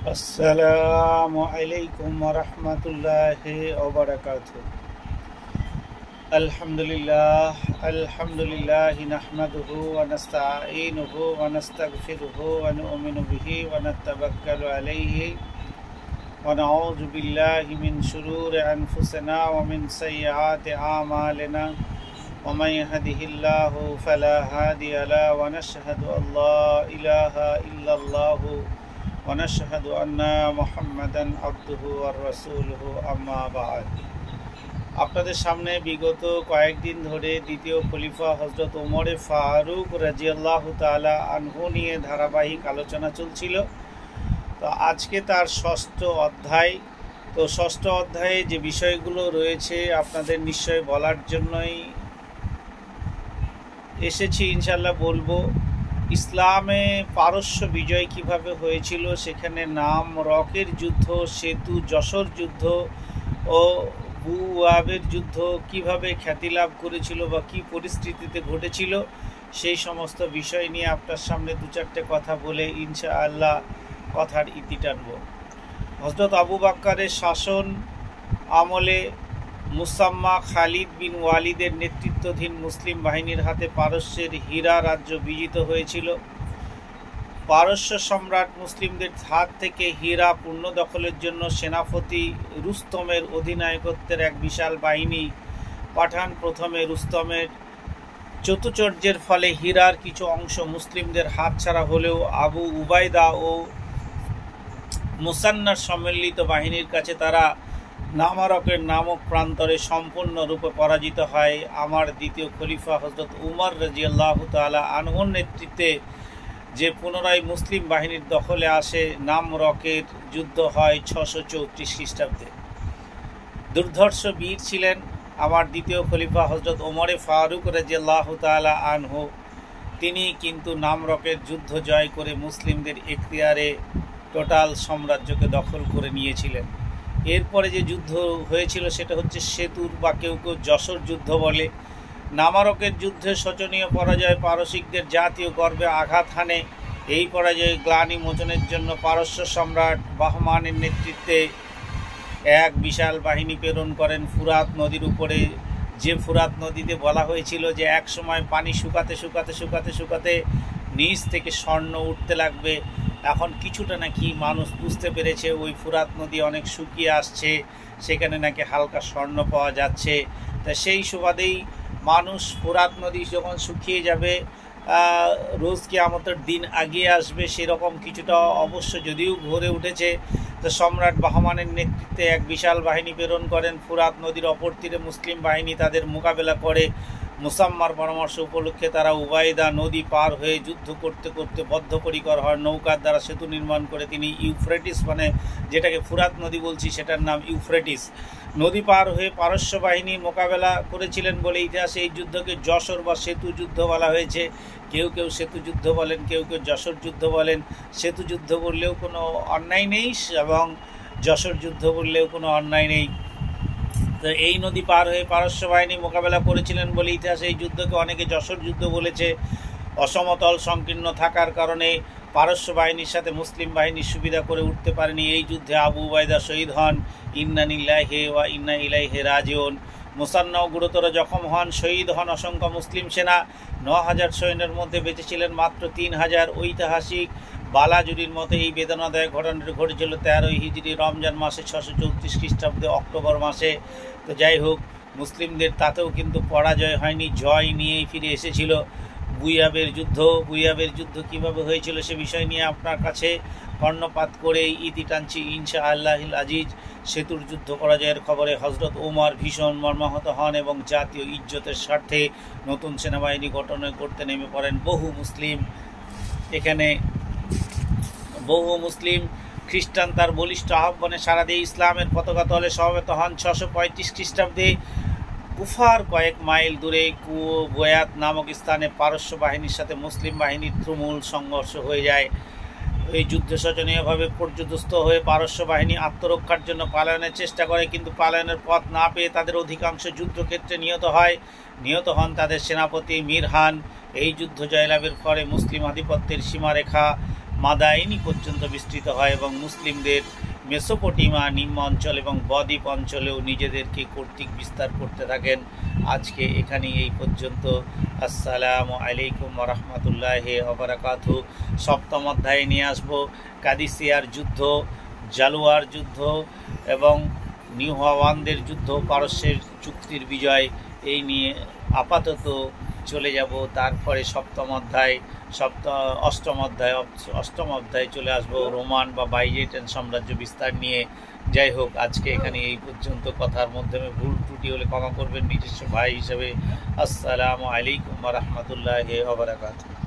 আসসালামু আলাইকুম ওয়া রাহমাতুল্লাহি ওয়া বারাকাতুহু। আলহামদুলিল্লাহি নাহমাদুহু ওয়া নাস্তাঈনুহু ওয়া নাস্তাগফিরুহু ওয়া নু'মিনু বিহি ওয়া নাতাওয়াক্কালু আলাইহি ওয়া নাউযু বিল্লাহি মিন শুরুরি আনফুসিনা ওয়া মিন সাইয়্যাতি আমালিনা ওয়া মান ইয়াহদিহিল্লাহু ফালা হাদিয়া লাহু ওয়া নাশহাদু আল্লা ইলাহা ইল্লাল্লাহু ونشهد أن محمدا عبده ورسوله أما بعد। আপনাদের সামনে বিগত কয়েকদিন ধরে দ্বিতীয় খলিফা হযরত ওমর ফারুক রাদিয়াল্লাহু তাআলা আনহু নিয়ে ধারাবাহিক আলোচনা চলছিল। তো আজকে তার ষষ্ঠ অধ্যায়। তো ষষ্ঠ অধ্যায়ে যে বিষয়গুলো রয়েছে আপনাদের নিশ্চয় বলার জন্যই এসেছি, ইনশাল্লাহ বলবো। ইসলামে পারস্য বিজয় কিভাবে হয়েছিল, সেখানে নাম রকের যুদ্ধ, সেতু যশোর যুদ্ধ ও বুয়াবের যুদ্ধ কিভাবে খ্যাতি লাভ করেছিল বা কী পরিস্থিতিতে ঘটেছিল, সেই সমস্ত বিষয় নিয়ে আপনার সামনে দু চারটে কথা বলে ইনশাআল্লাহ কথার ইতি টানব। হযরত আবু বকরের শাসন আমলে মুসাম্মা খালিদ বিন ওয়ালিদের নেতৃত্বাধীন মুসলিম বাহিনীর হাতে পারস্যের হীরা রাজ্য বিজিত হয়েছিল। পারস্য সম্রাট মুসলিমদের হাত থেকে হীরা পূর্ণ দখলের জন্য সেনাপতি রুস্তমের অধিনায়কত্বের এক বিশাল বাহিনী পাঠান। প্রথমে রুস্তমের চতুচর্যের ফলে হীরার কিছু অংশ মুসলিমদের হাতছাড়া হলেও আবু উবাইদা ও মুসান্নার সম্মিলিত বাহিনীর কাছে তারা নামারকের নামক প্রান্তরে সম্পূর্ণরূপে পরাজিত হয়। আমার দ্বিতীয় খলিফা হযরত উমর রাদিয়াল্লাহু তাআলা আনহুর নেতৃত্বে যে পুনরায় মুসলিম বাহিনীর দখলে আসে নামরকের যুদ্ধ হয় 634 খ্রিস্টাব্দে। দুর্ধর্ষ বীর ছিলেন আমার দ্বিতীয় খলিফা হযরত ওমর ফারুক রাদিয়াল্লাহু তাআলা আনহু। তিনি কিন্তু নামরকের যুদ্ধ জয় করে মুসলিমদের এখতিয়ারে টোটাল সাম্রাজ্যকে দখল করে নিয়েছিলেন। এরপরে যে যুদ্ধ হয়েছিল সেটা হচ্ছে সেতুর বা কেউ কেউ যশোর যুদ্ধ বলে। নামারকের যুদ্ধে শোচনীয় পরাজয় পারসিকদের জাতীয় গর্বে আঘাত হানে। এই পরাজয়ে গ্লানি মোচনের জন্য পারস্য সম্রাট বাহমানের নেতৃত্বে এক বিশাল বাহিনী প্রেরণ করেন ফুরাত নদীর উপরে। যে ফুরাত নদীতে বলা হয়েছিল যে এক সময় পানি শুকাতে শুকাতে শুকাতে শুকাতে নিচ থেকে স্বর্ণ উঠতে লাগবে। এখন কিছুটা নাকি মানুষ বুঝতে পেরেছে ওই ফুরাত নদী অনেক শুকিয়ে আসছে, সেখানে নাকি হালকা স্বর্ণ পাওয়া যাচ্ছে। তা সেই সুবাদেই মানুষ ফুরাত নদী যখন শুকিয়ে যাবে, রোজ কিয়ামতের দিন আগিয়ে আসবে, সেরকম কিছুটা অবশ্য যদিও ভরে উঠেছে। তো সম্রাট বাহমানের নেতৃত্বে এক বিশাল বাহিনী প্রেরণ করেন। ফুরাত নদীর অপর তীরে মুসলিম বাহিনী তাদের মোকাবেলা করে। মুসাম্মার পরামর্শ উপলক্ষে তারা উবাইদা নদী পার হয়ে যুদ্ধ করতে করতে বদ্ধপরিকর হয়। নৌকার দ্বারা সেতু নির্মাণ করে তিনি ইউফ্রেটিস, মানে যেটাকে ফুরাত নদী বলছি সেটার নাম ইউফ্রেটিস, নদী পার হয়ে পারস্য বাহিনী মোকাবেলা করেছিলেন বলে ইতিহাসে এই যুদ্ধকে যশোর বা সেতু যুদ্ধ বলা হয়েছে। কেউ কেউ সেতু যুদ্ধ বলেন, কেউ কেউ যশোর যুদ্ধ বলেন। সেতু যুদ্ধ বললেও কোনো অন্যায় নেই এবং যশোর যুদ্ধ বললেও কোনো অন্যায় নেই। তো এই নদী পার হয়ে পারস্য বাহিনী মোকাবেলা করেছিলেন বলে ইতিহাসে এই যুদ্ধকে অনেকে যশোর যুদ্ধ বলেছে। অসমতল সংকীর্ণ থাকার কারণে পারস্য বাহিনীর সাথে মুসলিম বাহিনীর সুবিধা করে উঠতে পারেনি। এই যুদ্ধে আবু উবাইদা শহীদ হন। ইন্না লিল্লাহি ওয়া ইন্না ইলাইহি রাজিউন। মুসান্নাও গুরুতর জখম হন, শহীদ হন অসংখ্য মুসলিম সেনা। 9000 সৈন্যের মধ্যে বেঁচেছিলেন মাত্র 3000। ঐতিহাসিক বালাজুরির মতে এই বেদনাদায়ক ঘটনাটি ঘটেছিল 13 হিজরি রমজান মাসে 634 খ্রিস্টাব্দে অক্টোবর মাসে। তো যাই হোক, মুসলিমদের তাতেও কিন্তু পরাজয় হয়নি, জয় নিয়েই ফিরে এসেছিল। বুয়াবের যুদ্ধ কীভাবে হয়েছিল সে বিষয় নিয়ে আপনার কাছে কর্ণপাত করে ইতি টানছি ইনশাআল্লাহিল আজিজ। সেতুর যুদ্ধ পরাজয়ের খবরে হযরত ওমর ভীষণ মর্মাহত হন এবং জাতীয় ইজ্জতের স্বার্থে নতুন সেনাবাহিনী গঠন করতে নেমে পড়েন। বহু মুসলিম খ্রিস্টান তার বলিষ্ঠ আহ্বানে সাড়া দিয়ে ইসলামের পতাকা তলে সমবেত হন। 635 খ্রিস্টাব্দে কুফার কয়েক মাইল দূরে কুবয়াত নামক স্থানে পারস্য বাহিনীর সাথে মুসলিম বাহিনীর তুমুল সংঘর্ষ হয়ে যায়। এই যুদ্ধ শোচনীয়ভাবে পর্যুদস্ত হয়ে পারস্য বাহিনী আত্মরক্ষার জন্য পালায়নের চেষ্টা করে, কিন্তু পালায়নের পথ না পেয়ে তাদের অধিকাংশ যুদ্ধক্ষেত্রে নিহত হন তাদের সেনাপতি মিরহান। এই যুদ্ধ জয়লাভের ফলে মুসলিম আধিপত্যের সীমারেখা মাদাইনি পর্যন্ত বিস্তৃত হয় এবং মুসলিমদের মেসোপটেমিয়া নিম্ন অঞ্চল এবং বদ্বীপ অঞ্চলেও নিজেদেরকে কর্তৃক বিস্তার করতে থাকেন। আজকে এখানেই এই পর্যন্ত। আসসালামু আলাইকুম ওয়া রাহমাতুল্লাহি ওয়া বারাকাতুহু। সপ্তম অধ্যায়ে নিয়ে আসবো কাদিসিয়ার যুদ্ধ, জালুয়ার যুদ্ধ এবং নিউহাওয়ানদের যুদ্ধ, পারস্যের চুক্তির বিজয়, এই নিয়ে আপাতত চলে যাব। তারপরে অষ্টম অধ্যায়ে চলে আসবো রোমান বা বাইজেন্টাইন সাম্রাজ্য বিস্তার নিয়ে। যাই হোক, আজকে এখানে এই পর্যন্ত। কথার মাধ্যমে ভুল ত্রুটি হলে ক্ষমা করবেন নিজস্ব ভাই হিসেবে। আসসালামু আলাইকুম ওয়া রাহমাতুল্লাহি ওয়া বারাকাতুহু।